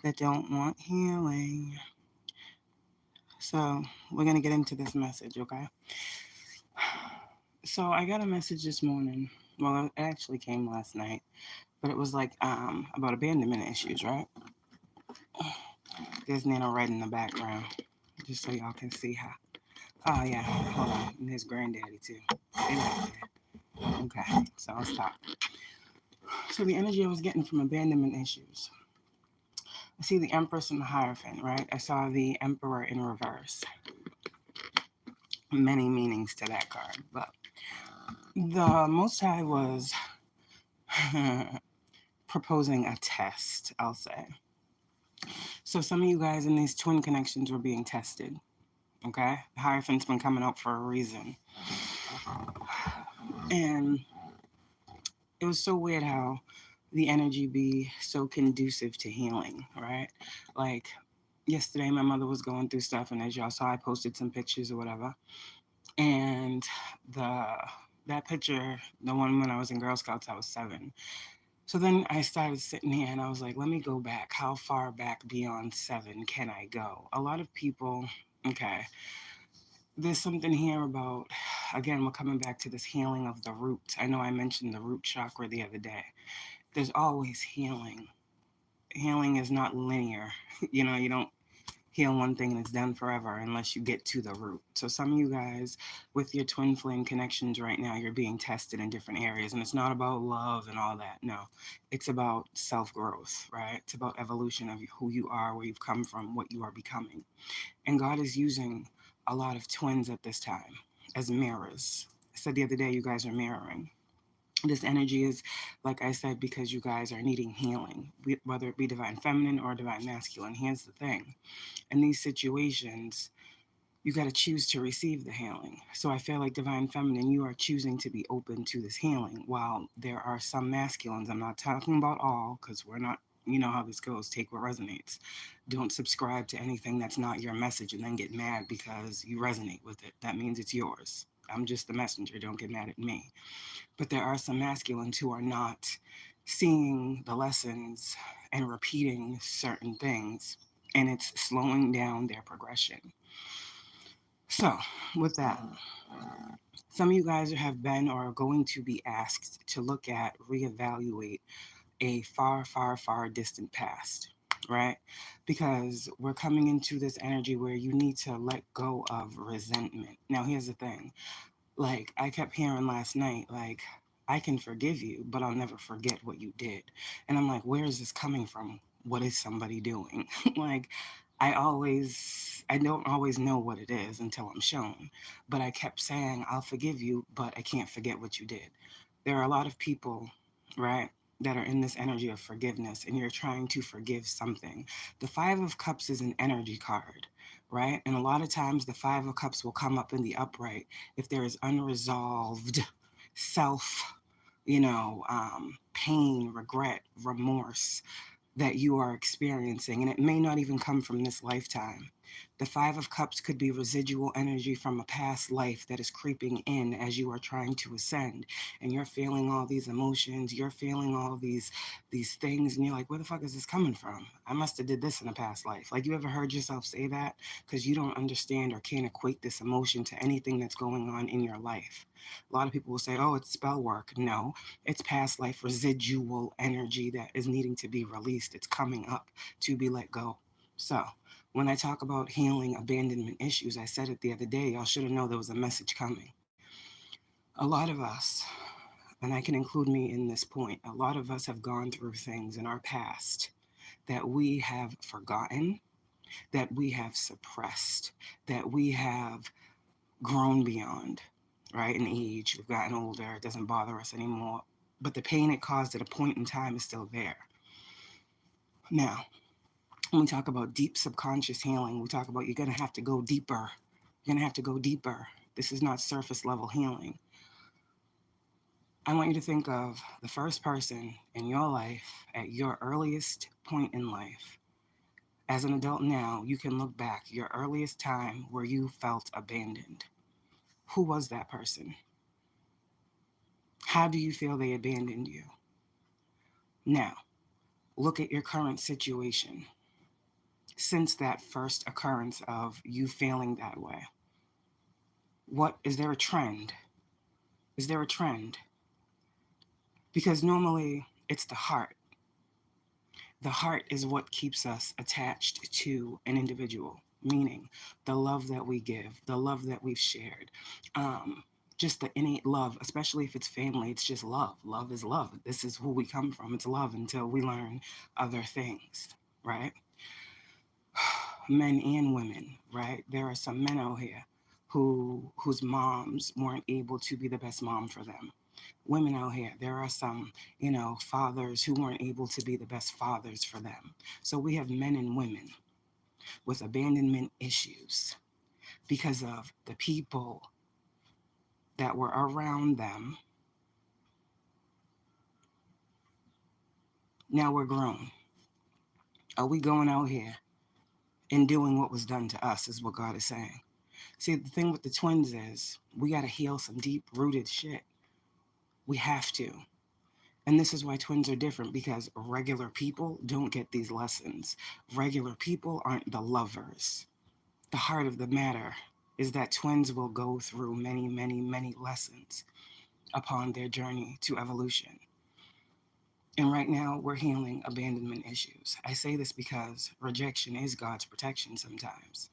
that don't want healing. So we're going to get into this message, okay? So I got a message this morning. Well, it actually came last night, but it was like about abandonment issues, right? There's Nano right in the background, just so y'all can see how. Oh yeah, hold on. And there's granddaddy too. They right there. Okay, so I'll stop. So the energy I was getting from abandonment issues. I see the Empress and the Hierophant, right? I saw the Emperor in reverse. Many meanings to that card, but the Most High was proposing a test, I'll say. So some of you guys in these twin connections were being tested, okay? The Hierophant's been coming up for a reason. And it was so weird how the energy be so conducive to healing, right? Like yesterday, my mother was going through stuff, and as y'all saw, I posted some pictures or whatever. And the that picture, the one when I was in Girl Scouts, I was 7. So then I started sitting here and I was like, let me go back. How far back beyond 7 can I go? A lot of people, okay, there's something here about, again, we're coming back to this healing of the root. I know I mentioned the root chakra the other day. There's always healing. Healing is not linear. You don't heal one thing and it's done forever unless you get to the root. So some of you guys with your twin flame connections right now, you're being tested in different areas. And it's not about love and all that. No, it's about self-growth, right? It's about evolution of who you are, where you've come from, what you are becoming. And God is using a lot of twins at this time as mirrors. I said the other day, you guys are mirroring. This energy is, like I said, because you guys are needing healing, whether it be divine feminine or divine masculine. Here's the thing. In these situations, you got to choose to receive the healing. So I feel like divine feminine, you are choosing to be open to this healing. While there are some masculines, I'm not talking about all, because we're not, you know how this goes, take what resonates. Don't subscribe to anything that's not your message and then get mad because you resonate with it. That means it's yours. I'm just the messenger. Don't get mad at me. But there are some masculines who are not seeing the lessons and repeating certain things, and it's slowing down their progression. So, with that, some of you guys have been or are going to be asked to look at, reevaluate a far, far, far distant past, right? Because we're coming into this energy where you need to let go of resentment. Now, here's the thing. Like, I kept hearing last night, like, I can forgive you, but I'll never forget what you did. And I'm like, where is this coming from? What is somebody doing? Like, I don't always know what it is until I'm shown. But I kept saying, I'll forgive you, but I can't forget what you did. There are a lot of people, right, that are in this energy of forgiveness, and you're trying to forgive something. The Five of Cups is an energy card, right? And a lot of times the Five of Cups will come up in the upright if there is unresolved self, pain, regret, remorse that you are experiencing, and it may not even come from this lifetime. The Five of Cups could be residual energy from a past life that is creeping in as you are trying to ascend, and you're feeling all these emotions, you're feeling all these things, and you're like, where the fuck is this coming from? I must have did this in a past life. Like, you ever heard yourself say that? Because you don't understand or can't equate this emotion to anything that's going on in your life. A lot of people will say, oh, it's spell work. No, it's past life residual energy that is needing to be released. It's coming up to be let go. So when I talk about healing abandonment issues, I said it the other day, y'all should have known there was a message coming. A lot of us, and I can include me in this point, a lot of us have gone through things in our past that we have forgotten, that we have suppressed, that we have grown beyond, right? In age, we've gotten older, it doesn't bother us anymore. But the pain it caused at a point in time is still there. Now, when we talk about deep subconscious healing, we talk about you're going to have to go deeper. You're going to have to go deeper. This is not surface level healing. I want you to think of the first person in your life at your earliest point in life. As an adult now, you can look back your earliest time where you felt abandoned. Who was that person? How do you feel they abandoned you? Now, look at your current situation. since that first occurrence of you feeling that way? What is there a trend? Is there a trend? Because normally it's the heart. The heart is what keeps us attached to an individual, meaning the love that we give, the love that we've shared, just the innate love, especially if it's family. It's just love. Love is love. This is who we come from. It's love until we learn other things, right? Men and women, right? There are some men out here whose moms weren't able to be the best mom for them. Women out here, there are some, fathers who weren't able to be the best fathers for them. So we have men and women with abandonment issues because of the people that were around them. Now we're grown. Are we going out here and doing what was done to us, is what God is saying. See, the thing with the twins is we got to heal some deep rooted shit. We have to. And this is why twins are different, because regular people don't get these lessons. Regular people aren't the lovers. The heart of the matter is that twins will go through many, many, many lessons upon their journey to evolution. And right now, we're healing abandonment issues. I say this because rejection is God's protection sometimes.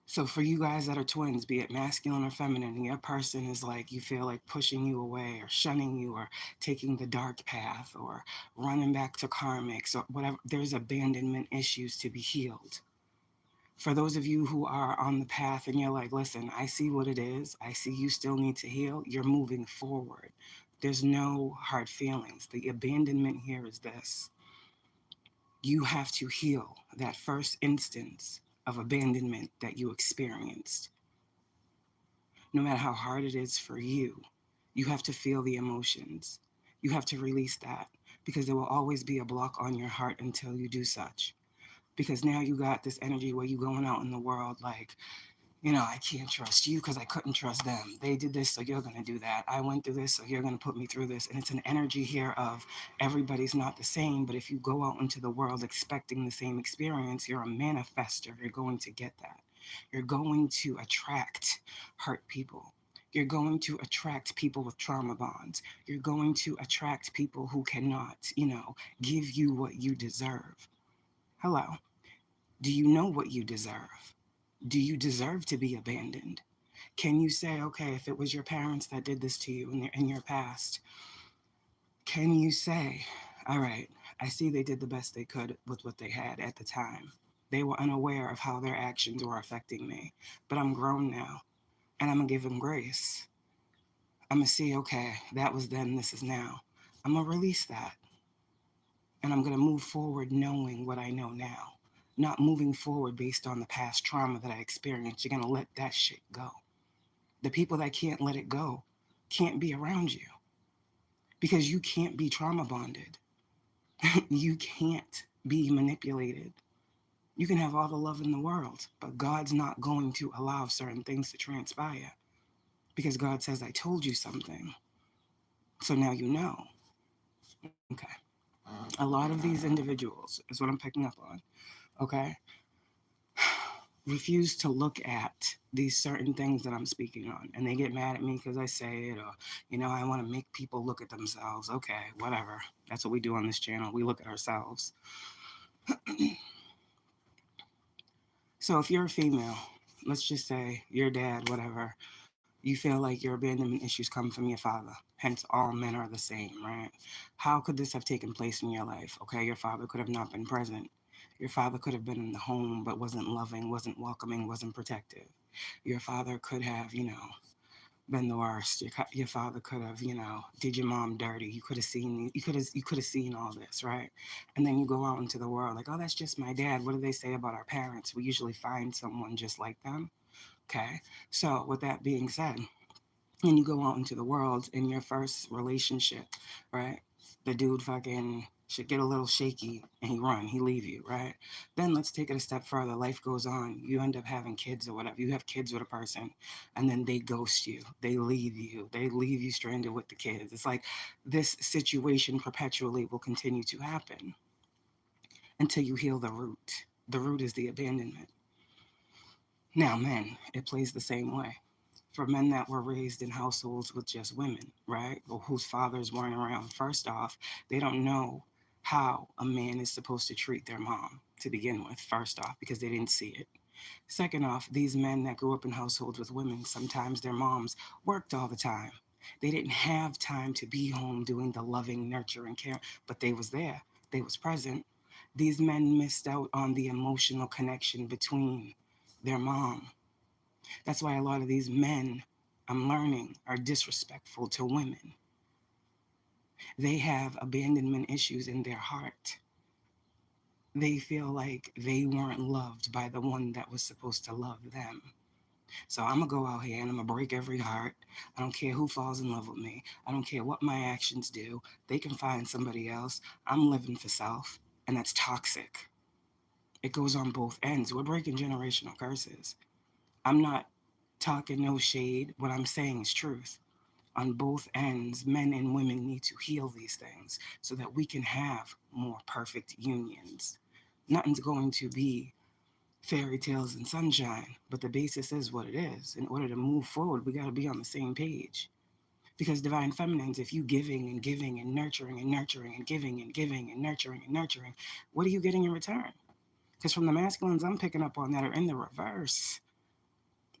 So for you guys that are twins, be it masculine or feminine, and your person is like, you feel like pushing you away or shunning you or taking the dark path or running back to karmics or whatever, there's abandonment issues to be healed. For those of you who are on the path and you're like, listen, I see what it is. I see you still need to heal. You're moving forward. There's no hard feelings. The abandonment here is this. You have to heal that first instance of abandonment that you experienced. No matter how hard it is for you, you have to feel the emotions. You have to release that, because there will always be a block on your heart until you do such. Because now you got this energy where you're going out in the world like, I can't trust you because I couldn't trust them. They did this, so you're going to do that. I went through this, so you're going to put me through this. And it's an energy here of everybody's not the same, but if you go out into the world expecting the same experience, you're a manifester. You're going to get that. You're going to attract hurt people. You're going to attract people with trauma bonds. You're going to attract people who cannot, give you what you deserve. Hello. Do you know what you deserve? Do you deserve to be abandoned? Can you say, okay, if it was your parents that did this to you in your past, can you say, all right, I see they did the best they could with what they had at the time. They were unaware of how their actions were affecting me, but I'm grown now, and I'm going to give them grace. I'm going to see, okay, that was then, this is now. I'm going to release that, and I'm going to move forward knowing what I know now, not moving forward based on the past trauma that I experienced. You're going to let that shit go. The people that can't let it go can't be around you, because you can't be trauma bonded. You can't be manipulated. You can have all the love in the world, but God's not going to allow certain things to transpire, because God says, I told you something. So now you know. Okay. A lot of these individuals is what I'm picking up on. Okay. Refuse to look at these certain things that I'm speaking on, and they get mad at me because I say it, or I want to make people look at themselves. Okay, whatever. That's what we do on this channel. We look at ourselves. So if you're a female, let's just say your dad, whatever, you feel like your abandonment issues come from your father. Hence, all men are the same, right? How could this have taken place in your life? Okay, your father could have not been present. Your father could have been in the home but wasn't loving, wasn't welcoming, wasn't protective. Your father could have, been the worst. Your father could have, did your mom dirty. You could have seen all this, right? And then you go out into the world like, oh, that's just my dad. What do they say about our parents? We usually find someone just like them. Okay. So with that being said, and you go out into the world in your first relationship, right? The dude fucking should get a little shaky and he leave you, right? Then let's take it a step further. Life goes on. You end up having kids or whatever. You have kids with a person and then they ghost you. They leave you. They leave you stranded with the kids. It's like this situation perpetually will continue to happen. until you heal the root. The root is the abandonment. Now, men, it plays the same way. For men that were raised in households with just women, right? Or whose fathers weren't around, first off, they don't know how a man is supposed to treat their mom to begin with, first off, because they didn't see it. Second off, these men that grew up in households with women, sometimes their moms worked all the time. They didn't have time to be home doing the loving, nurturing care, but they was there. They was present. These men missed out on the emotional connection between their mom. That's why a lot of these men, I'm learning, are disrespectful to women. They have abandonment issues in their heart. They feel like they weren't loved by the one that was supposed to love them. So I'm going to go out here and I'm going to break every heart. I don't care who falls in love with me. I don't care what my actions do. They can find somebody else. I'm living for self, and that's toxic. It goes on both ends. We're breaking generational curses. I'm not talking no shade. What I'm saying is truth. On both ends, men and women need to heal these things so that we can have more perfect unions. Nothing's going to be fairy tales and sunshine, but the basis is what it is. In order to move forward, we got to be on the same page. Because divine feminines, if you giving and giving and nurturing and nurturing and giving and giving and nurturing and nurturing, what are you getting in return? Because from the masculines I'm picking up on that are in the reverse.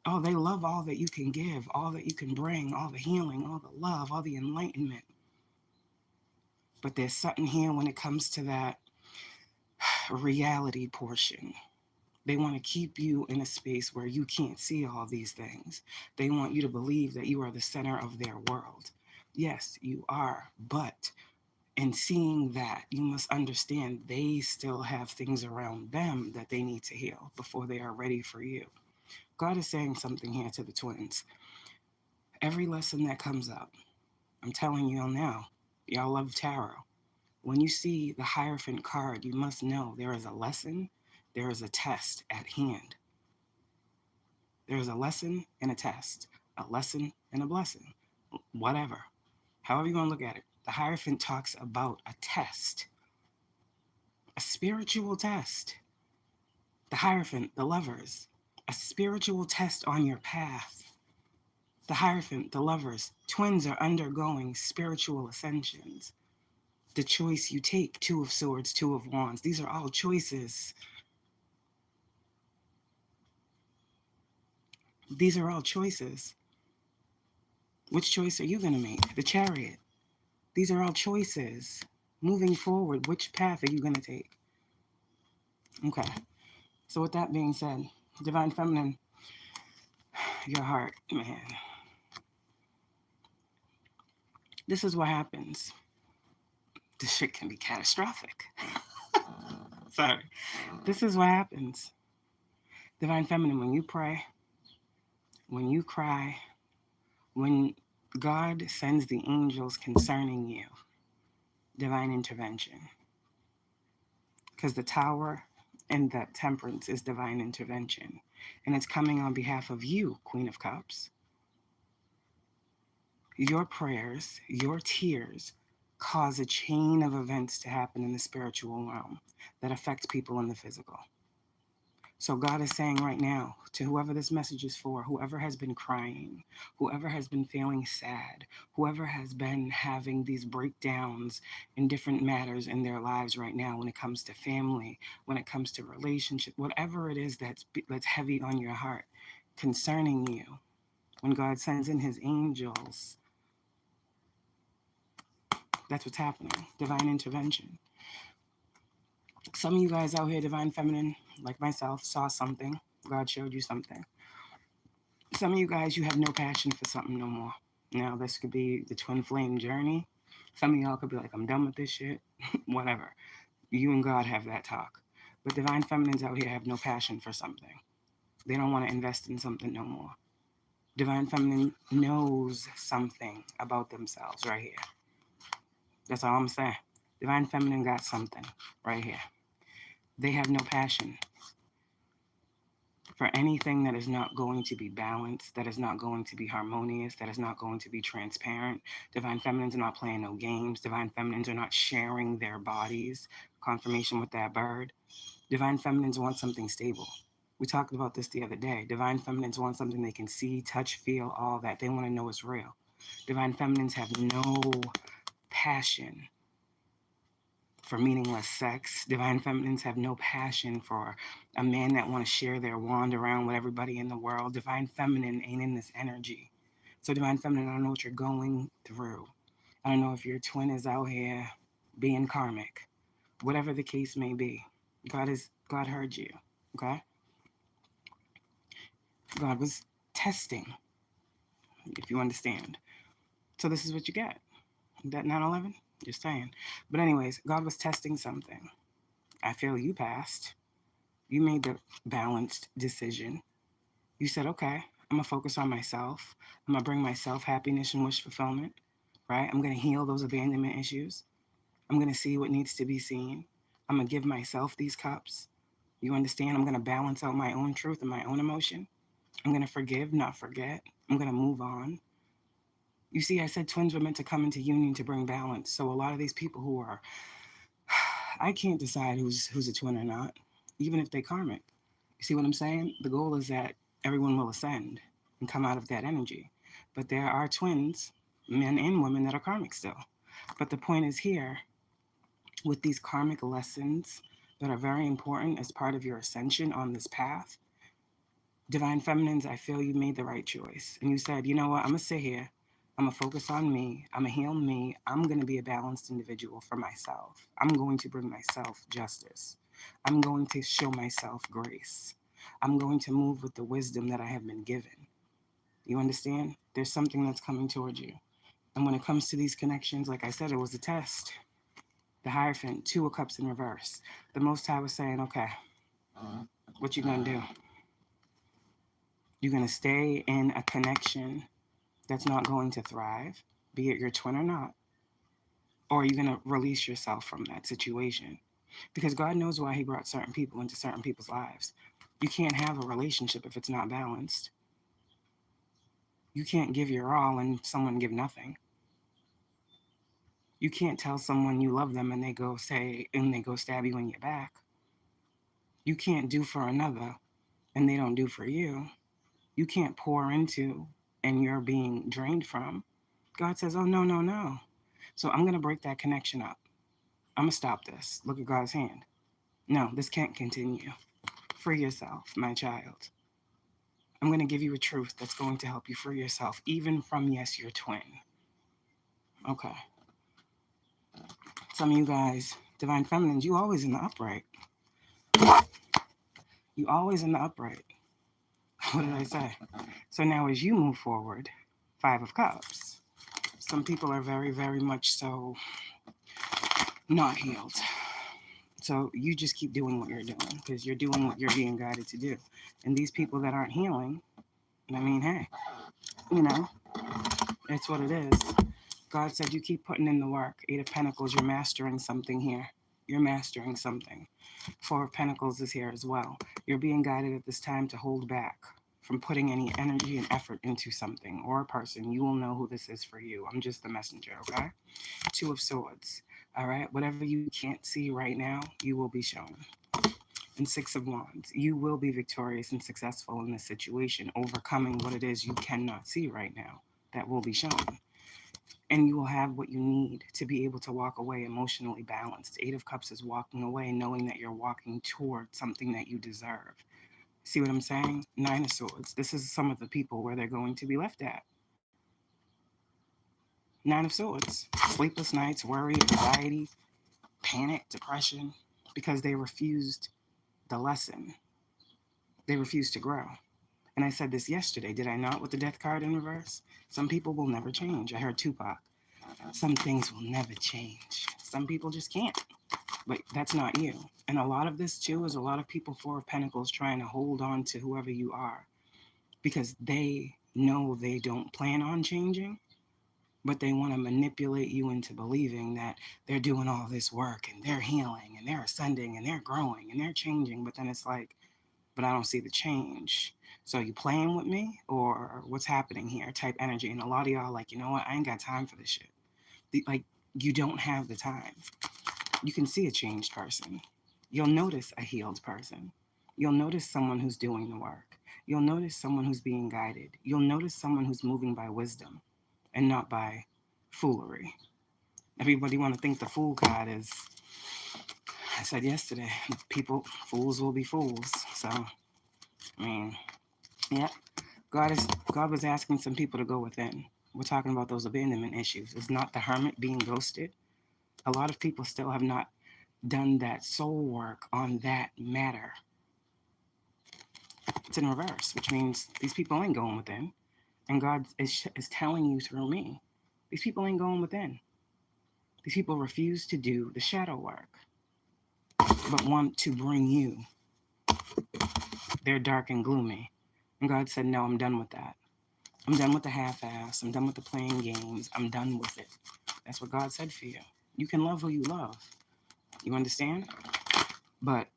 Oh, they love all that you can give, all that you can bring, all the healing, all the love, all the enlightenment. But there's something here when it comes to that reality portion. They want to keep you in a space where you can't see all these things. They want you to believe that you are the center of their world. Yes, you are. But in seeing that, you must understand they still have things around them that they need to heal before they are ready for you. God is saying something here to the twins. Every lesson that comes up, I'm telling y'all now, y'all love tarot. When you see the Hierophant card, you must know there is a lesson, there is a test at hand. There is a lesson and a test, a lesson and a blessing, whatever. However you want to look at it. The Hierophant talks about a test, a spiritual test. The Hierophant, the lovers, a spiritual test on your path. The Hierophant, the lovers, twins are undergoing spiritual ascensions. The choice you take, Two of Swords, Two of Wands, these are all choices. These are all choices. Which choice are you going to make? The Chariot. These are all choices. Moving forward, which path are you going to take? Okay. So with that being said, Divine Feminine, your heart, man. This is what happens. This shit can be catastrophic. Sorry. This is what happens. Divine Feminine, when you pray, when you cry, when God sends the angels concerning you, divine intervention. Because the Tower and that Temperance is divine intervention. And it's coming on behalf of you, Queen of Cups. Your prayers, your tears cause a chain of events to happen in the spiritual realm that affect people in the physical. So God is saying right now to whoever this message is for, whoever has been crying, whoever has been feeling sad, whoever has been having these breakdowns in different matters in their lives right now when it comes to family, when it comes to relationship, whatever it is that's heavy on your heart concerning you, when God sends in his angels, that's what's happening. Divine intervention. Some of you guys out here, Divine Feminine, like myself, saw something. God showed you something. Some of you guys, you have no passion for something no more. Now, this could be the twin flame journey. Some of y'all could be like, I'm done with this shit. Whatever. You and God have that talk. But Divine Feminines out here have no passion for something. They don't want to invest in something no more. Divine Feminine knows something about themselves right here. That's all I'm saying. Divine Feminine got something right here. They have no passion. For anything that is not going to be balanced, that is not going to be harmonious, that is not going to be transparent, divine feminines are not playing no games. Divine feminines are not sharing their bodies. Confirmation with that bird. Divine feminines want something stable. We talked about this the other day. Divine feminines want something they can see, touch, feel, all that. They want to know it's real. Divine feminines have no passion for meaningless sex. Divine feminines have no passion for a man that want to share their wand around with everybody in the world. Divine feminine ain't in this energy. So divine feminine, I don't know what you're going through. I don't know if your twin is out here being karmic. Whatever the case may be. God heard you. Okay? God was testing, if you understand. So this is what you get. That 9/11? Just saying. But anyways, God was testing something. I feel you passed. You made the balanced decision. You said, okay, I'm going to focus on myself. I'm going to bring myself happiness and wish fulfillment, right? I'm going to heal those abandonment issues. I'm going to see what needs to be seen. I'm going to give myself these cups. You understand? I'm going to balance out my own truth and my own emotion. I'm going to forgive, not forget. I'm going to move on. You see, I said twins were meant to come into union to bring balance. So a lot of these people who are, I can't decide who's a twin or not, even if they karmic. You see what I'm saying? The goal is that everyone will ascend and come out of that energy. But there are twins, men and women, that are karmic still. But the point is here, with these karmic lessons that are very important as part of your ascension on this path, divine feminines, I feel you made the right choice. And you said, you know what, I'm going to sit here. I'm going to focus on me. I'm going to heal me. I'm going to be a balanced individual for myself. I'm going to bring myself justice. I'm going to show myself grace. I'm going to move with the wisdom that I have been given. You understand? There's something that's coming towards you. And when it comes to these connections, like I said, it was a test. The Hierophant, 2 of Cups in reverse. The Most High was saying, okay, what you going to do? You're going to stay in a connection that's not going to thrive, be it your twin or not, or you're going to release yourself from that situation. Because God knows why He brought certain people into certain people's lives. You can't have a relationship if it's not balanced. You can't give your all and someone give nothing. You can't tell someone you love them and they go stab you in your back. You can't do for another and they don't do for you. You can't pour into and you're being drained from. God says, oh, no, no, no. So I'm going to break that connection up. I'm going to stop this. Look at God's hand. No, this can't continue. Free yourself, my child. I'm going to give you a truth that's going to help you free yourself, even from, yes, your twin. Okay. Some of you guys, divine feminines, you always in the upright. You always in the upright. What did I say? So now as you move forward, 5 of Cups. Some people are very, very much so not healed. So you just keep doing what you're doing because you're doing what you're being guided to do. And these people that aren't healing, I mean, hey, it's what it is. God said you keep putting in the work. 8 of Pentacles, you're mastering something here. You're mastering something. 4 of Pentacles is here as well. You're being guided at this time to hold back from putting any energy and effort into something or a person. You will know who this is for you. I'm just the messenger, okay? 2 of Swords. All right? Whatever you can't see right now, you will be shown. And 6 of Wands. You will be victorious and successful in this situation, overcoming what it is you cannot see right now. That will be shown. And you will have what you need to be able to walk away emotionally balanced. 8 of Cups is walking away knowing that you're walking toward something that you deserve. See what I'm saying? 9 of Swords. This is some of the people where they're going to be left at. 9 of Swords. Sleepless nights, worry, anxiety, panic, depression, because they refused the lesson. They refused to grow. And I said this yesterday, did I not, with the Death card in reverse? Some people will never change. I heard Tupac. Some things will never change. Some people just can't. But that's not you. And a lot of this, too, is a lot of people, 4 of Pentacles, trying to hold on to whoever you are because they know they don't plan on changing, but they want to manipulate you into believing that they're doing all this work and they're healing and they're ascending and they're growing and they're changing. But then it's like, but I don't see the change. So you playing with me or what's happening here type energy. And a lot of y'all like, you know what? I ain't got time for this shit. Like, you don't have the time. You can see a changed person. You'll notice a healed person. You'll notice someone who's doing the work. You'll notice someone who's being guided. You'll notice someone who's moving by wisdom and not by foolery. Everybody want to think the fool card is, I said yesterday, fools will be fools. So, I mean, yeah, God was asking some people to go within. We're talking about those abandonment issues. It's not the hermit being ghosted. A lot of people still have not done that soul work on that matter. It's in reverse, which means these people ain't going within. And God is telling you through me, these people ain't going within. These people refuse to do the shadow work, but want to bring you. They're dark and gloomy. And God said, no, I'm done with that. I'm done with the half-ass. I'm done with the playing games. I'm done with it. That's what God said for you. You can love who you love. You understand? But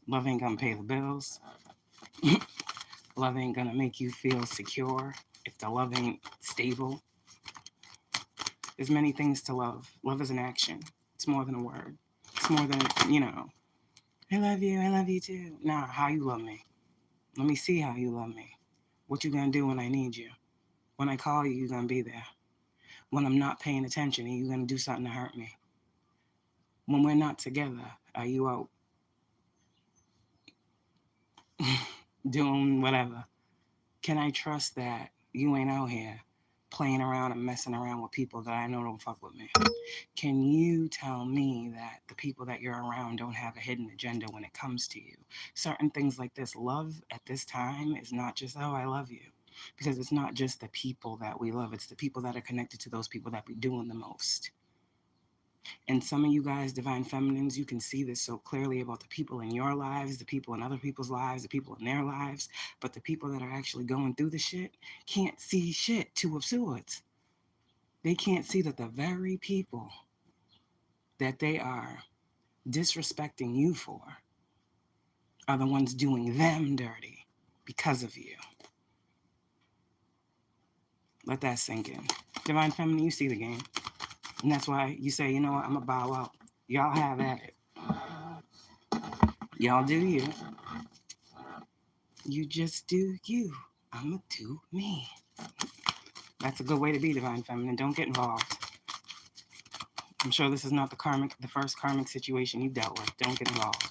love ain't gonna pay the bills. Love ain't gonna make you feel secure if the love ain't stable. There's many things to love. Love is an action. It's more than a word. It's more than, I love you too. Nah, how you love me. Let me see how you love me. What you gonna do when I need you? When I call you, you're gonna be there. When I'm not paying attention, are you gonna do something to hurt me? When we're not together, are you out doing whatever? Can I trust that you ain't out here playing around and messing around with people that I know don't fuck with me? Can you tell me that the people that you're around don't have a hidden agenda when it comes to you? Certain things like this. Love at this time is not just, oh, I love you. Because it's not just the people that we love. It's the people that are connected to those people that we're doing the most. And some of you guys, divine feminines, you can see this so clearly about the people in your lives, the people in other people's lives, the people in their lives. But the people that are actually going through the shit can't see shit, Two of Swords. They can't see that the very people that they are disrespecting you for are the ones doing them dirty because of you. Let that sink in. Divine feminine, you see the game. And that's why you say, you know what, I'm going to bow out. Y'all have at it. Y'all do you. You just do you. I'm going to do me. That's a good way to be, divine feminine. Don't get involved. I'm sure this is not the first karmic situation you dealt with. Don't get involved.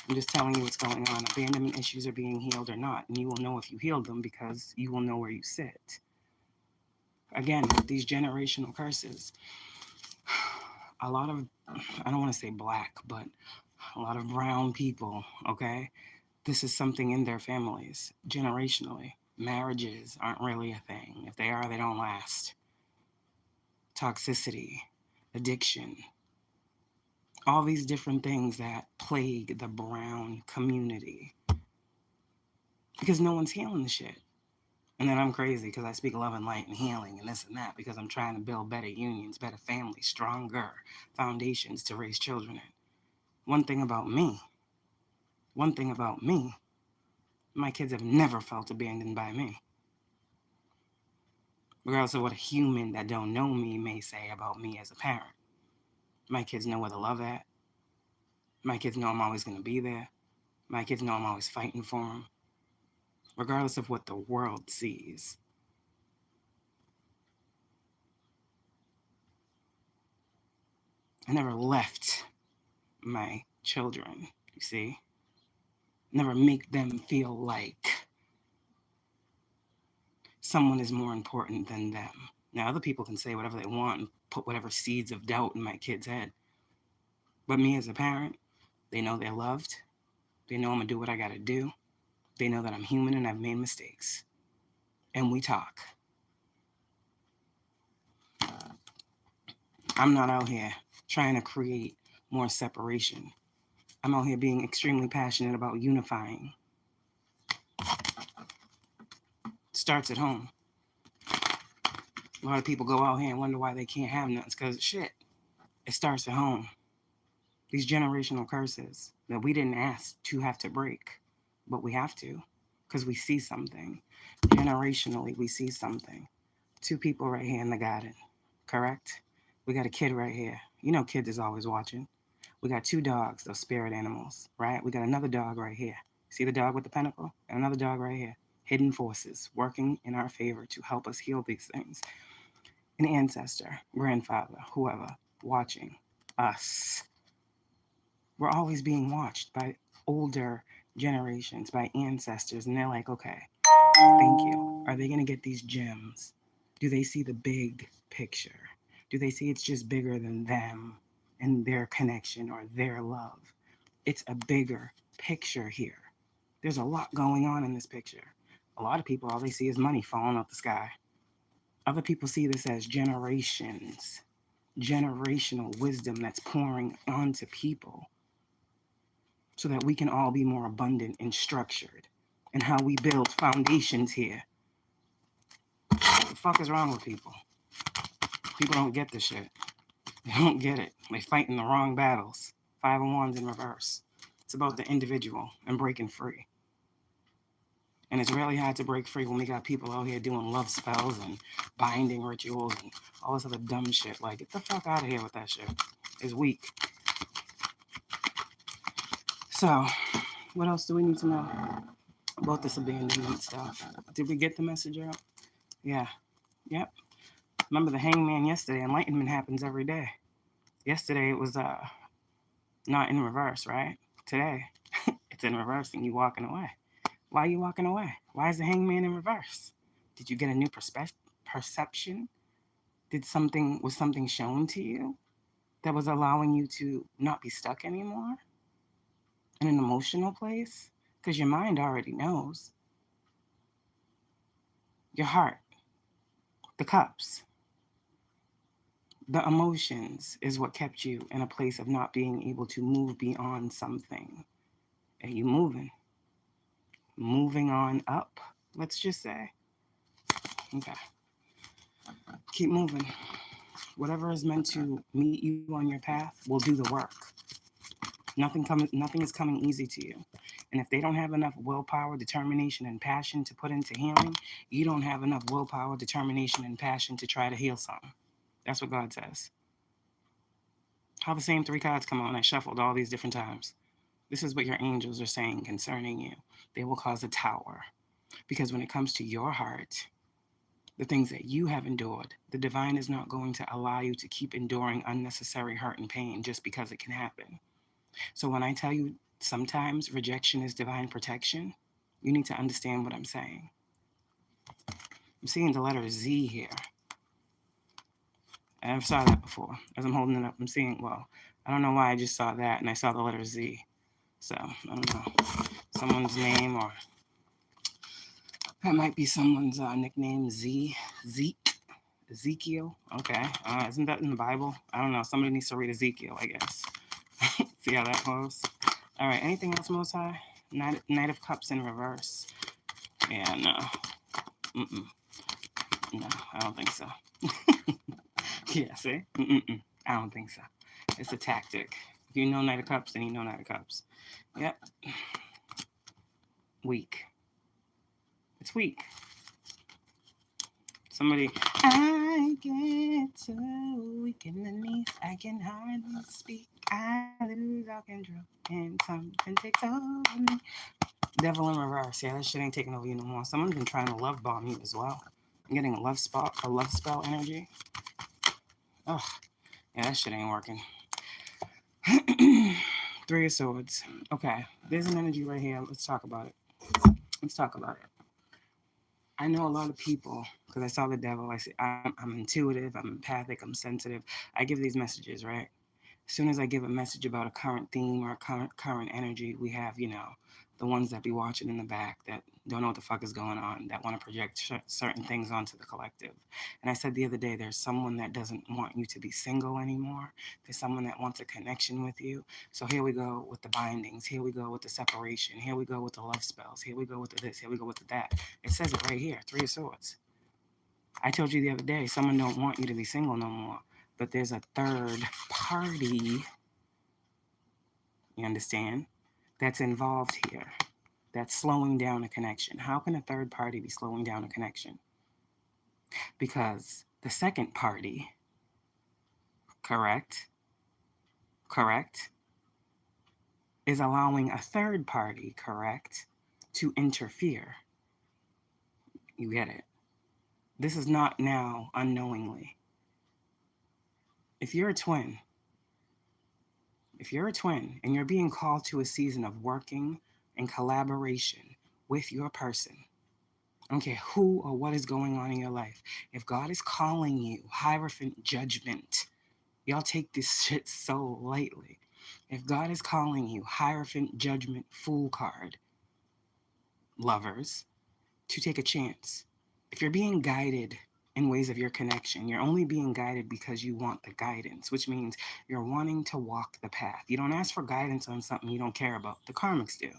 I'm just telling you what's going on. Abandonment issues are being healed or not. And you will know if you healed them because you will know where you sit. Again, with these generational curses, a lot of, I don't want to say black, but a lot of brown people, okay? This is something in their families, generationally. Marriages aren't really a thing. If they are, they don't last. Toxicity, addiction, all these different things that plague the brown community. Because no one's healing the shit. And then I'm crazy because I speak love and light and healing and this and that because I'm trying to build better unions, better families, stronger foundations to raise children in. One thing about me, my kids have never felt abandoned by me. Regardless of what a human that don't know me may say about me as a parent. My kids know where the love at. My kids know I'm always going to be there. My kids know I'm always fighting for them. Regardless of what the world sees. I never left my children, you see. Never make them feel like someone is more important than them. Now, other people can say whatever they want and put whatever seeds of doubt in my kid's head. But me as a parent, they know they're loved. They know I'm going to do what I got to do. They know that I'm human and I've made mistakes. And we talk. I'm not out here trying to create more separation. I'm out here being extremely passionate about unifying. It starts at home. A lot of people go out here and wonder why they can't have nothing. It's because shit. It starts at home. These generational curses that we didn't ask to have to break. but we have to because we see something. Generationally, we see something. Two people right here in the garden, correct? We got a kid right here. You know, kids is always watching. We got two dogs, those spirit animals, right? We got another dog right here. See the dog with the pentacle? And another dog right here. Hidden forces working in our favor to help us heal these things. An ancestor, grandfather, whoever, watching us. We're always being watched by older generations, by ancestors, and they're like, okay, thank you. Are they going to get these gems? Do they see the big picture? Do they see it's just bigger than them and their connection or their love? It's a bigger picture here. There's a lot going on in this picture. A lot of people, all they see is money falling out the sky. Other people see this as generations, generational wisdom that's pouring onto people so that we can all be more abundant and structured and how we build foundations here. What the fuck is wrong with people? People don't get this shit. They don't get it. They fighting the wrong battles. Five of Wands in reverse. It's about the individual and breaking free. And it's really hard to break free when we got people out here doing love spells and binding rituals and all this other dumb shit. Like, get the fuck out of here with that shit. It's weak. So, what else do we need to know about this abandonment stuff? Did we get the message out? Yeah. Yep. Remember the hangman yesterday. Enlightenment happens every day. Yesterday it was not in reverse, right? Today it's in reverse and you walking away. Why are you walking away? Why is the hangman in reverse? Did you get a new perception? Was something shown to you that was allowing you to not be stuck anymore in an emotional place? Because your mind already knows. Your heart, the cups, the emotions is what kept you in a place of not being able to move beyond something. Are you moving? Moving on up, let's just say. Okay. Keep moving. Whatever is meant to meet you on your path will do the work. Nothing is coming easy to you. And if they don't have enough willpower, determination, and passion to put into healing, you don't have enough willpower, determination, and passion to try to heal something. That's what God says. How the same three cards come on? I shuffled all these different times. This is what your angels are saying concerning you. They will cause a tower. Because when it comes to your heart, the things that you have endured, the divine is not going to allow you to keep enduring unnecessary hurt and pain just because it can happen. So when I tell you sometimes rejection is divine protection, you need to understand what I'm saying. I'm seeing the letter Z here. I never saw that before. As I'm holding it up, I'm seeing, well, I don't know why I just saw that and I saw the letter Z. So, I don't know. Someone's name, or that might be someone's nickname, Ezekiel. Okay. Isn't that in the Bible? I don't know. Somebody needs to read Ezekiel, I guess. See how that goes? All right. Anything else, Most High? Knight of Cups in reverse. Yeah, no. No, I don't think so. Yeah, see? I don't think so. It's a tactic. If you know Knight of Cups, then you know Knight of Cups. Yep. Weak. It's weak. Somebody, I get so weak in the knees, I can hardly speak. I lose all control, and something takes over me. Devil in reverse. Yeah, that shit ain't taking over you no more. Someone's been trying to love bomb you as well. I'm getting a love spell energy. Oh, yeah, that shit ain't working. Three of Swords. Okay, there's an energy right here. Let's talk about it. I know a lot of people, because I saw the devil. I say I'm intuitive, I'm empathic, I'm sensitive. I give these messages, right? As soon as I give a message about a current theme or a current energy, we have, the ones that be watching in the back that don't know what the fuck is going on, that want to project certain things onto the collective. And I said the other day, there's someone that doesn't want you to be single anymore. There's someone that wants a connection with you. So here we go with the bindings. Here we go with the separation. Here we go with the love spells. Here we go with the this. Here we go with the that. It says it right here, Three of Swords. I told you the other day, someone don't want you to be single no more. But there's a third party, you understand, that's involved here. that's slowing down a connection. How can a third party be slowing down a connection? Because the second party, correct, is allowing a third party, correct, to interfere. You get it? This is not now unknowingly. If you're a twin and you're being called to a season of working and collaboration with your person, I don't care who or what is going on in your life. If God is calling you, Hierophant judgment, y'all take this shit so lightly. If God is calling you, Hierophant judgment, fool card, lovers, to take a chance. If you're being guided in ways of your connection, you're only being guided because you want the guidance, which means you're wanting to walk the path. You don't ask for guidance on something you don't care about. The karmics do.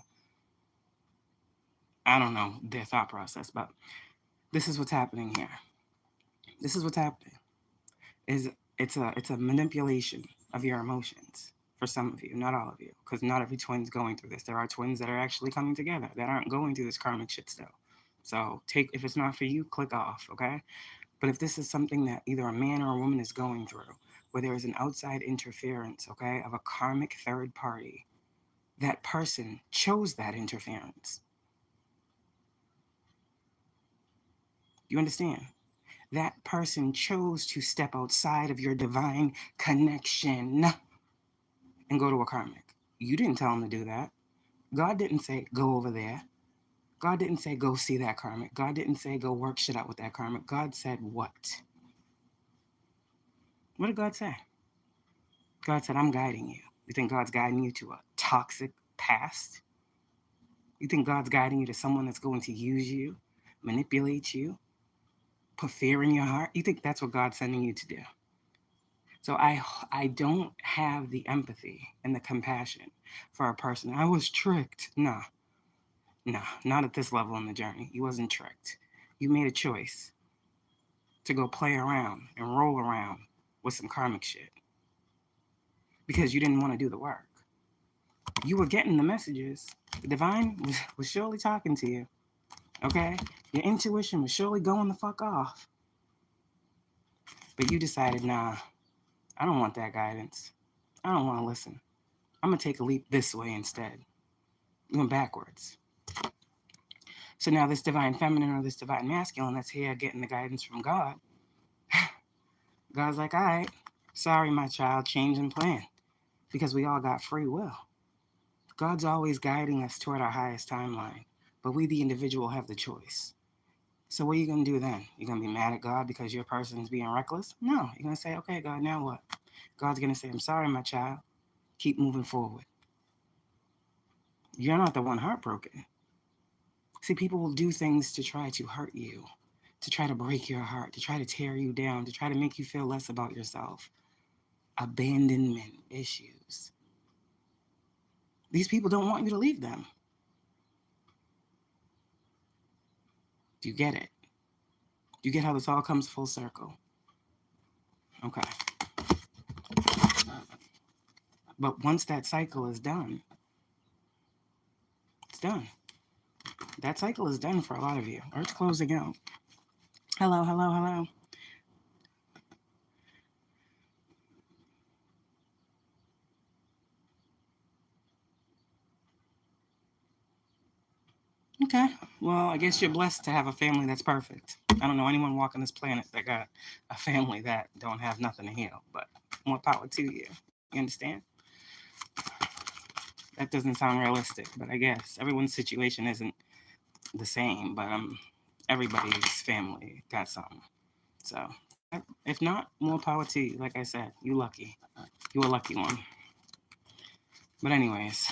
I don't know their thought process, but this is what's happening here. This is what's happening. It's a manipulation of your emotions for some of you, not all of you, because not every twin's going through this. There are twins that are actually coming together that aren't going through this karmic shit still. So if it's not for you, click off, okay? But if this is something that either a man or a woman is going through, where there is an outside interference, okay, of a karmic third party, that person chose that interference. You understand? That person chose to step outside of your divine connection and go to a karmic. You didn't tell them to do that. God didn't say, go over there. God didn't say, go see that karmic. God didn't say, go work shit out with that karmic. God said what? What did God say? God said, I'm guiding you. You think God's guiding you to a toxic past? You think God's guiding you to someone that's going to use you, manipulate you, put fear in your heart? You think that's what God's sending you to do? So I don't have the empathy and the compassion for a person. I was tricked. Nah, not at this level in the journey. You wasn't tricked. You made a choice to go play around and roll around with some karmic shit because you didn't want to do the work. You were getting the messages. The divine was surely talking to you. Okay? Your intuition was surely going the fuck off. But you decided, nah, I don't want that guidance. I don't want to listen. I'm going to take a leap this way instead. You went backwards. So now this divine feminine or this divine masculine that's here getting the guidance from God, God's like, all right, sorry, my child, change and plan. Because we all got free will. God's always guiding us toward our highest timeline. But we, the individual, have the choice. So what are you going to do then? You're going to be mad at God because your person's being reckless? No. You're going to say, okay, God, now what? God's going to say, I'm sorry, my child. Keep moving forward. You're not the one heartbroken. See, people will do things to try to hurt you, to try to break your heart, to try to tear you down, to try to make you feel less about yourself. Abandonment issues. These people don't want you to leave them. Do you get it? Do you get how this all comes full circle? Okay. But once that cycle is done, it's done. That cycle is done for a lot of you. Earth's closing out. Hello, hello, hello. Okay. Well, I guess you're blessed to have a family that's perfect. I don't know anyone walking this planet that got a family that don't have nothing to heal, but more power to you. You understand? That doesn't sound realistic, but I guess everyone's situation isn't the same, but everybody's family got something. So, if not, more power to you. Like I said, you lucky. You a lucky one. But anyways,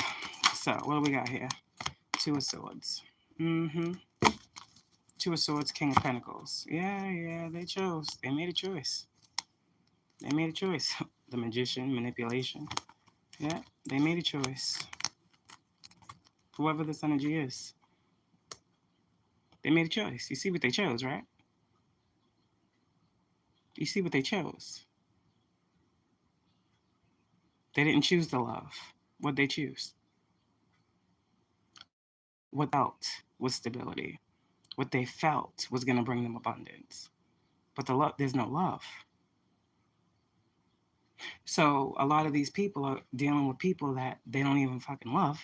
so what do we got here? Two of Swords. Two of Swords, King of Pentacles. Yeah, they chose. They made a choice. They made a choice. The Magician, manipulation. Yeah, they made a choice. Whoever this energy is. They made a choice. You see what they chose, right? You see what they chose. They didn't choose the love. What'd they choose? what they felt was stability. What they felt was going to bring them abundance. But there's no love. So a lot of these people are dealing with people that they don't even fucking love,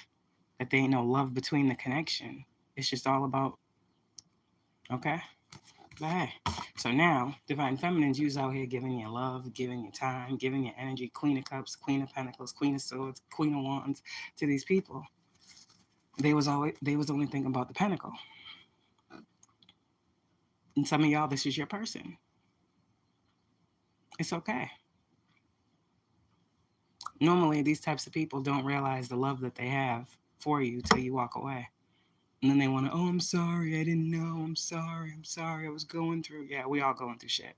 that they ain't no love between the connection. It's just all about, okay? But hey, so now Divine Feminines, you's out here giving your love, giving your time, giving your energy, Queen of Cups, Queen of Pentacles, Queen of Swords, Queen of Wands to these people. They was only thinking about the pentacle. And some of y'all, this is your person. It's okay. Normally, these types of people don't realize the love that they have for you till you walk away. And then they want to, oh, I'm sorry, I didn't know, I'm sorry, I was going through. Yeah, we all going through shit.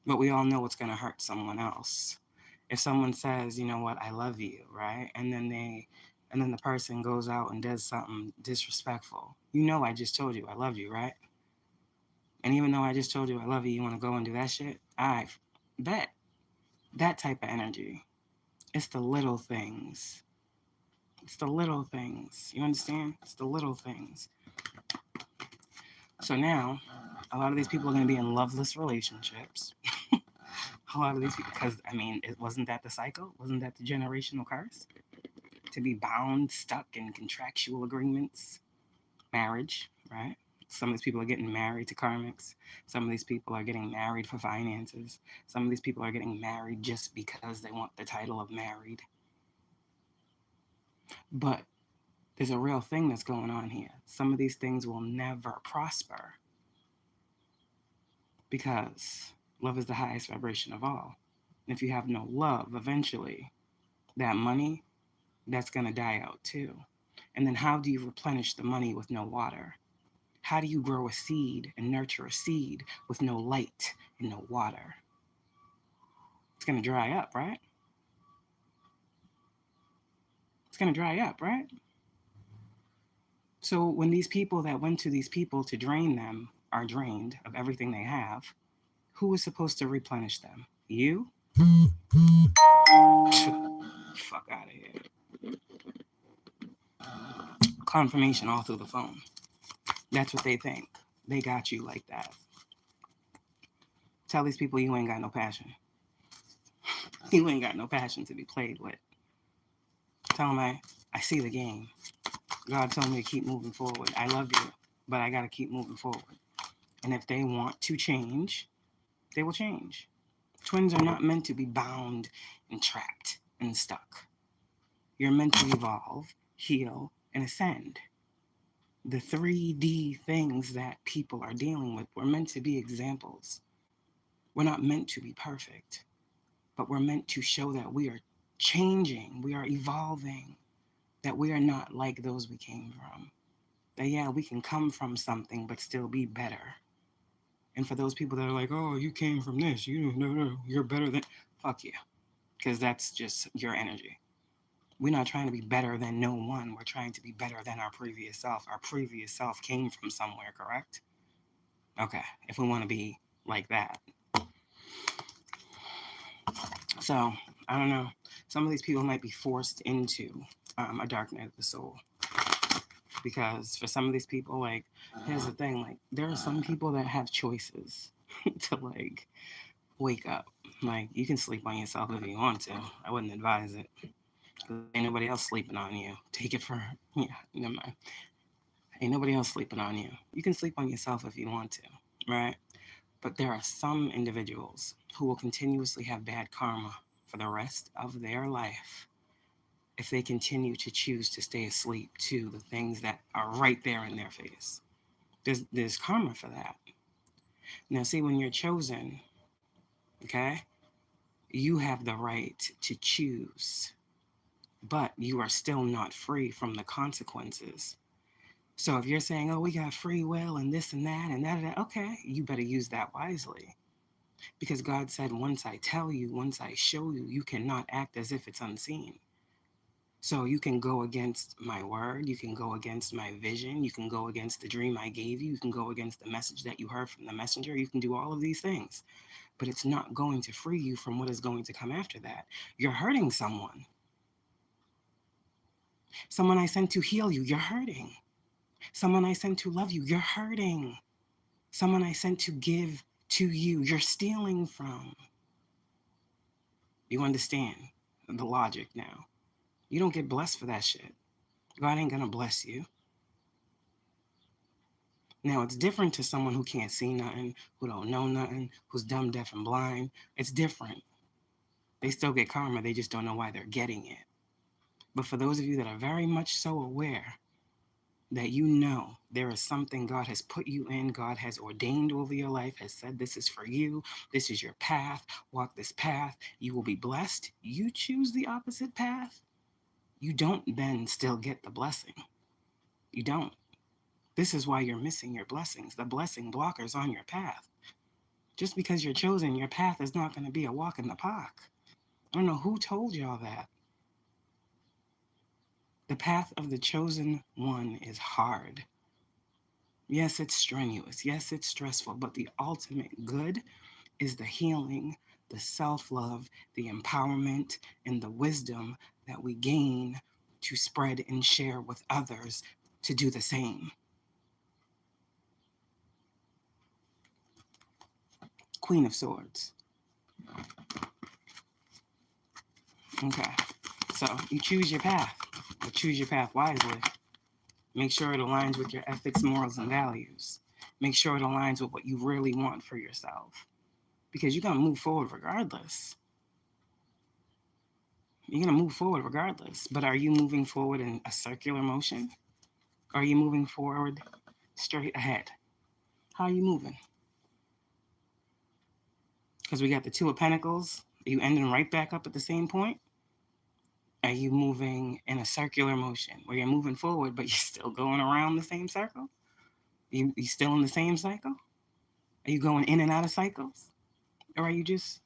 But we all know it's going to hurt someone else. If someone says, you know what, I love you, right? And then the person goes out and does something disrespectful. You know I just told you I love you, right? And even though I just told you I love you, you want to go and do that shit? I bet. That type of energy. It's the little things. It's the little things. You understand? It's the little things. So now, a lot of these people are going to be in loveless relationships. A lot of these people, because, I mean, wasn't that the cycle? Wasn't that the generational curse? To be bound, stuck in contractual agreements, marriage, right? Some of these people are getting married to karmics. Some of these people are getting married for finances. Some of these people are getting married just because they want the title of married. But there's a real thing that's going on here. Some of these things will never prosper because love is the highest vibration of all. And if you have no love, eventually that money, that's going to die out too. And then how do you replenish the money with no water? How do you grow a seed and nurture a seed with no light and no water? It's going to dry up, right? It's going to dry up, right? So when these people that went to these people to drain them are drained of everything they have, who is supposed to replenish them? You? Fuck out of here. Confirmation all through the phone. That's what they think. They got you like that. Tell these people you ain't got no passion. You ain't got no passion to be played with. Tell them I see the game. God told me to keep moving forward. I love you, but I got to keep moving forward. And if they want to change, they will change. Twins are not meant to be bound and trapped and stuck. You're meant to evolve, heal, and ascend. The 3D things that people are dealing with were meant to be examples. We're not meant to be perfect, but we're meant to show that we are changing, we are evolving, that we are not like those we came from. That, yeah, we can come from something, but still be better. And for those people that are like, oh, you came from this, you're better than, fuck you. Because that's just your energy. We're not trying to be better than no one. We're trying to be better than our previous self. Our previous self came from somewhere, correct? Okay, if we want to be like that. So, I don't know. Some of these people might be forced into a dark night of the soul. Because for some of these people, like, here's the thing, like, there are some people that have choices to, like, wake up. Like, you can sleep on yourself if you want to. I wouldn't advise it. Ain't nobody else sleeping on you. Take it for, yeah, never mind. Ain't nobody else sleeping on you. You can sleep on yourself if you want to, right? But there are some individuals who will continuously have bad karma for the rest of their life if they continue to choose to stay asleep to the things that are right there in their face. There's karma for that. Now, see, when you're chosen, okay, you have the right to choose, but you are still not free from the consequences. So if you're saying, oh, we got free will and this and that, okay, you better use that wisely. Because God said, once I tell you, once I show you, you cannot act as if it's unseen. So you can go against my word, you can go against my vision, you can go against the dream I gave you, you can go against the message that you heard from the messenger, you can do all of these things. But it's not going to free you from what is going to come after that. You're hurting someone. Someone I sent to heal you, you're hurting. Someone I sent to love you, you're hurting. Someone I sent to give to you, you're stealing from. You understand the logic now. You don't get blessed for that shit. God ain't gonna bless you. Now, it's different to someone who can't see nothing, who don't know nothing, who's dumb, deaf, and blind. It's different. They still get karma, they just don't know why they're getting it. But for those of you that are very much so aware that you know there is something God has put you in, God has ordained over your life, has said this is for you, this is your path, walk this path, you will be blessed. You choose the opposite path, you don't then still get the blessing. You don't. This is why you're missing your blessings. The blessing blockers on your path. Just because you're chosen, your path is not going to be a walk in the park. I don't know who told y'all that. The path of the chosen one is hard. Yes, it's strenuous. Yes, it's stressful. But the ultimate good is the healing, the self-love, the empowerment, and the wisdom that we gain to spread and share with others to do the same. Queen of Swords. Okay. So you choose your path, but choose your path wisely. Make sure it aligns with your ethics, morals, and values. Make sure it aligns with what you really want for yourself. Because you're going to move forward regardless. You're going to move forward regardless. But are you moving forward in a circular motion? Or are you moving forward straight ahead? How are you moving? Because we got the Two of Pentacles. Are you ending right back up at the same point? Are you moving in a circular motion where you're moving forward, but you're still going around the same circle? You still in the same cycle? Are you going in and out of cycles? Or are you just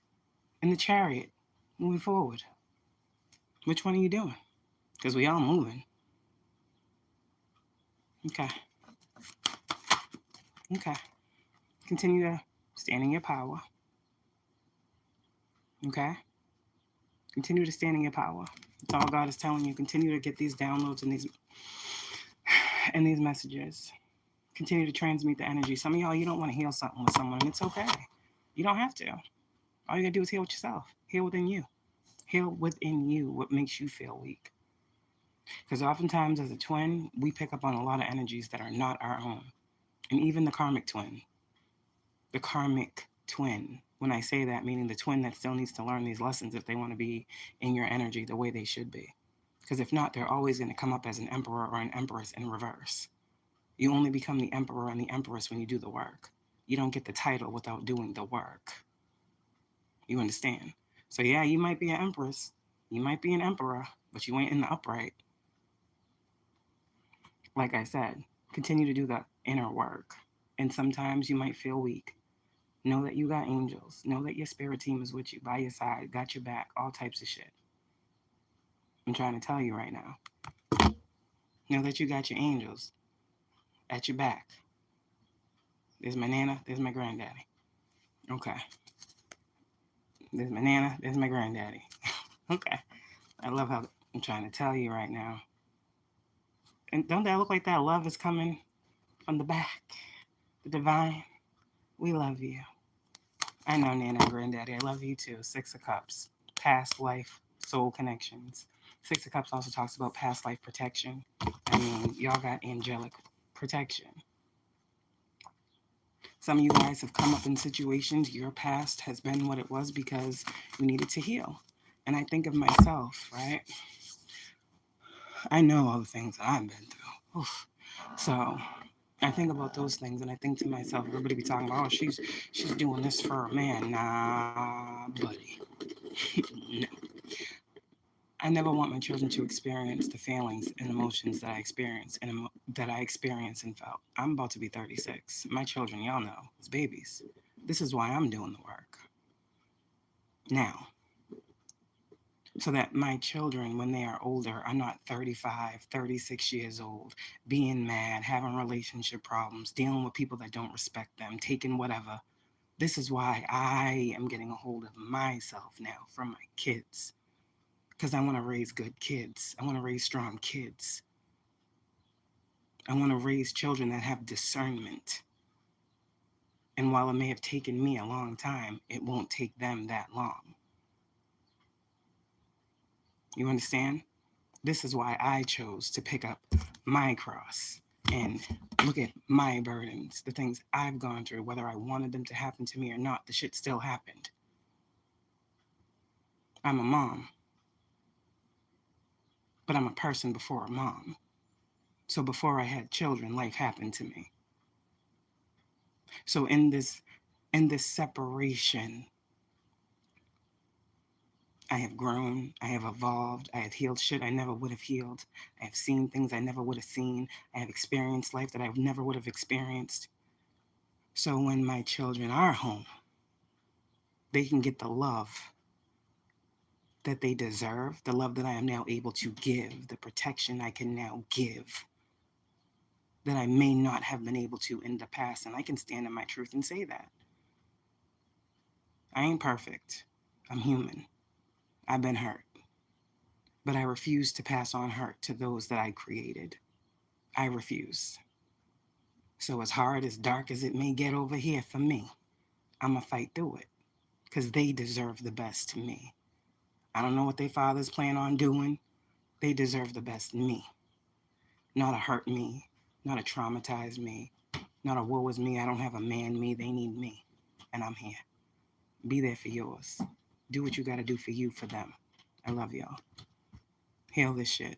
in the chariot moving forward? Which one are you doing? Because we all moving. Okay. Okay. Continue to stand in your power. Okay? Continue to stand in your power. That's all God is telling you. Continue to get these downloads and these messages. Continue to transmute the energy. Some of y'all, you don't want to heal something with someone, and it's okay. You don't have to. All you gotta do is heal with yourself. Heal within you. Heal within you what makes you feel weak. Because oftentimes as a twin, we pick up on a lot of energies that are not our own. And even the karmic twin. The karmic twin. When I say that, meaning the twin that still needs to learn these lessons if they want to be in your energy the way they should be. Because if not, they're always going to come up as an emperor or an empress in reverse. You only become the emperor and the empress when you do the work. You don't get the title without doing the work. You understand? So yeah, you might be an empress, you might be an emperor, but you ain't in the upright. Like I said, continue to do the inner work. And sometimes you might feel weak. Know that you got angels. Know that your spirit team is with you, by your side, got your back, all types of shit. I'm trying to tell you right now. Know that you got your angels at your back. There's my nana, there's my granddaddy. Okay. There's my nana, there's my granddaddy. Okay. I love how I'm trying to tell you right now. And don't that look like that love is coming from the back? The divine. We love you. I know, Nana and Granddaddy. I love you too. Six of Cups. Past life, soul connections. Six of Cups also talks about past life protection. I mean, y'all got angelic protection. Some of you guys have come up in situations, your past has been what it was because you needed to heal. And I think of myself, right? I know all the things that I've been through. Oof. So I think about those things and I think to myself, everybody be talking about, oh, she's doing this for a man. Nah, buddy. No. I never want my children to experience the feelings and emotions that I experienced and felt. I'm about to be 36. My children, y'all know, it's babies. This is why I'm doing the work now. So that my children, when they are older, are not 35, 36 years old, being mad, having relationship problems, dealing with people that don't respect them, taking whatever. This is why I am getting a hold of myself now from my kids. Because I want to raise good kids. I want to raise strong kids. I want to raise children that have discernment. And while it may have taken me a long time, it won't take them that long. You understand? This is why I chose to pick up my cross and look at my burdens, the things I've gone through, whether I wanted them to happen to me or not. The shit still happened. I'm a mom, but I'm a person before a mom. So before I had children, life happened to me. So in this separation, I have grown, I have evolved, I have healed shit I never would have healed. I have seen things I never would have seen. I have experienced life that I never would have experienced. So when my children are home, they can get the love that they deserve, the love that I am now able to give, the protection I can now give that I may not have been able to in the past. And I can stand in my truth and say that. I ain't perfect. I'm human. I've been hurt. But I refuse to pass on hurt to those that I created. I refuse. So as hard, as dark as it may get over here for me, I'm going to fight through it because they deserve the best to me. I don't know what their fathers plan on doing. They deserve the best in me. Not to hurt me, not to traumatize me, not a woe is me, I don't have a man me, they need me. And I'm here. Be there for yours. Do what you got to do for you, for them. I love y'all. Hail this shit.